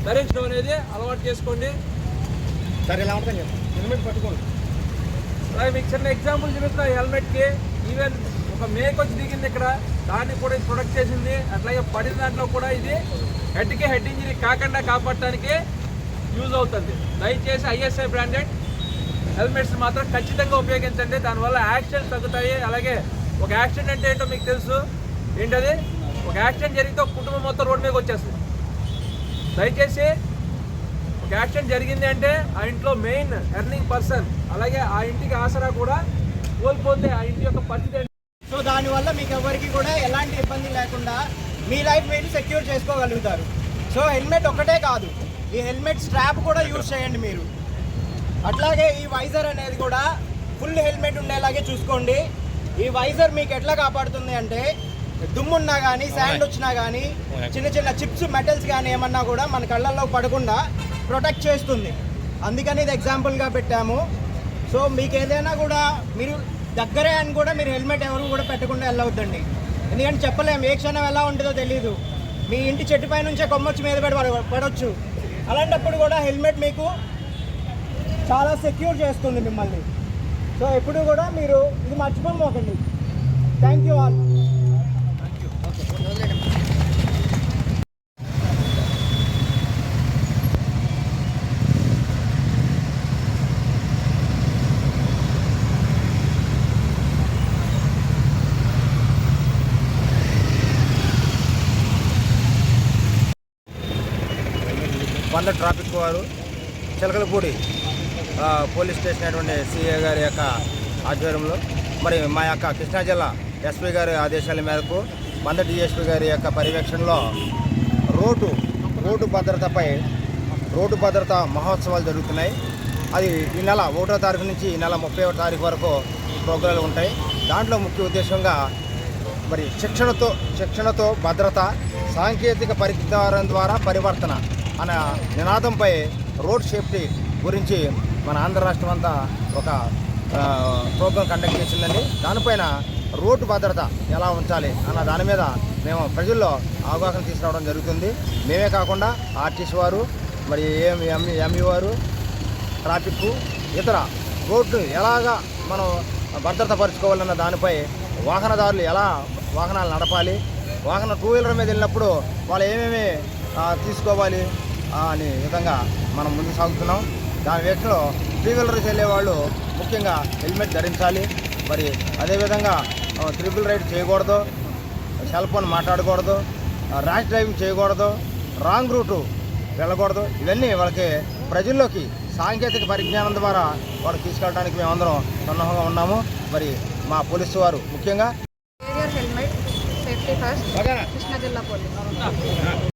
ధరించడం అనేది అలవాటు చేసుకోండి. సరే ఇలా ఉంటుంది హెల్మెట్ పట్టుకోండి. అలాగే మీకు చిన్న ఎగ్జాంపుల్ చూపిస్తున్నా. హెల్మెట్కి ఈవెన్ ఒక మేక్ వచ్చి దిగింది ఇక్కడ, దాన్ని కూడా ఇది ప్రొటెక్ట్ చేసింది. అట్లాగే పడిన దాంట్లో కూడా ఇది హెడ్కి హెడ్ ఇంజరీ కాకుండా కాపాడటానికి యూజ్ అవుతుంది. దయచేసి ఐఎస్ఐ బ్రాండెడ్ హెల్మెట్స్ మాత్రం ఖచ్చితంగా ఉపయోగించండి. దానివల్ల యాక్సిడెంట్స్ తగ్గుతాయి. అలాగే ఒక యాక్సిడెంట్ అంటే ఏంటో మీకు తెలుసు. ఏంటది? ఒక యాక్సిడెంట్ జరిగితే ఒక కుటుంబం మొత్తం రోడ్డు మీదకి వచ్చేస్తుంది. దయచేసి ఒక యాక్సిడెంట్ జరిగింది అంటే ఆ ఇంట్లో మెయిన్ ఎర్నింగ్ పర్సన్, అలాగే ఆ ఇంటికి ఆసరా కూడా కోల్పోతే ఆ ఇంటి యొక్క పరిస్థితి. సో దానివల్ల మీకు ఎవరికి కూడా ఎలాంటి ఇబ్బంది లేకుండా మీ లైఫ్ మీరు సెక్యూర్ చేసుకోగలుగుతారు. సో హెల్మెట్ ఒక్కటే కాదు, ఈ హెల్మెట్ స్ట్రాప్ కూడా యూజ్ చేయండి మీరు. అట్లాగే ఈ వైజర్ అనేది కూడా ఫుల్ హెల్మెట్ ఉండేలాగే చూసుకోండి. ఈ వైజర్ మీకు ఎట్లా కాపాడుతుంది అంటే దుమ్మున్నా కానీ, శాండ్ వచ్చినా కానీ, చిన్న చిన్న చిప్స్ మెటల్స్ కానీ ఏమన్నా కూడా మన కళ్ళల్లో పడకుండా ప్రొటెక్ట్ చేస్తుంది. అందుకని ఇది ఎగ్జాంపుల్గా పెట్టాము. సో మీకు ఏదైనా కూడా మీరు దగ్గరే అని కూడా మీరు హెల్మెట్ ఎవరు కూడా పెట్టకుండా వెళ్ళవద్దండి. ఎందుకంటే చెప్పలేము ఏ క్షణం ఎలా ఉంటుందో తెలియదు. మీ ఇంటి చెట్టుపై నుంచే కొమ్మొచ్చి మీద పడవచ్చు. అలాంటప్పుడు కూడా హెల్మెట్ మీకు చాలా సెక్యూర్ చేస్తుంది మిమ్మల్ని. సో ఎప్పుడు కూడా మీరు ఇది మర్చిపోకండి. Thank you all. వంద ట్రాఫిక్ వారు చిలకలపూడి పోలీస్ స్టేషన్ అయినటువంటి సిఐ గారి యొక్క ఆధ్వర్యంలో మరి మా యొక్క కృష్ణా జిల్లా ఎస్పీ గారి ఆదేశాల మేరకు మంద డిఎస్పీ గారి యొక్క పర్యవేక్షణలో రోడ్డు భద్రతా మహోత్సవాలు జరుగుతున్నాయి. అది ఈ నెల 1వ తారీఖు నుంచి ఈ నెల 30వ తారీఖు వరకు ప్రోగ్రాలు ఉంటాయి. దాంట్లో ముఖ్య ఉద్దేశంగా మరి శిక్షణతో భద్రత, సాంకేతిక పరిజ్ఞానం ద్వారా పరివర్తన అనే నినాదంపై రోడ్ సేఫ్టీ గురించి మన ఆంధ్ర రాష్ట్రం అంతా ఒక ప్రోగ్రాం కండక్ట్ చేసిందండి. దానిపైన రోడ్డు భద్రత ఎలా ఉంచాలి అన్న దాని మీద మేము ప్రజల్లో అవగాహన తీసుకురావడం జరుగుతుంది. మేమే కాకుండా ఆర్టీసీ వారు, మరి ఎంఈ వారు, ట్రాఫిక్, ఇతర రోడ్డు ఎలాగా మనం భద్రతపరుచుకోవాలన్న దానిపై వాహనదారులు ఎలా వాహనాలు నడపాలి, టూ వీలర్ మీద వెళ్ళినప్పుడు వాళ్ళు ఏమేమి తీసుకోవాలి అనే విధంగా మనం ముందుకు సాగుతున్నాం. దాని వేట్లో త్రీ వీలర్స్ వెళ్ళే వాళ్ళు ముఖ్యంగా హెల్మెట్ ధరించాలి. మరి అదేవిధంగా ట్రిపుల్ రైడ్ చేయకూడదు, సెల్ ఫోన్ మాట్లాడకూడదు, ర్యాష్ డ్రైవింగ్ చేయకూడదు, రాంగ్ రూటు వెళ్ళకూడదు. ఇవన్నీ వాళ్ళకి ప్రజల్లోకి సాంకేతిక పరిజ్ఞానం ద్వారా వాళ్ళకి తీసుకెళ్ళడానికి మేమందరం సన్నాహంగా ఉన్నాము. మరి మా పోలీసు వారు ముఖ్యంగా హెల్మెట్ సేఫ్టీ ఫస్ట్, కృష్ణా జిల్లా పోలీస్.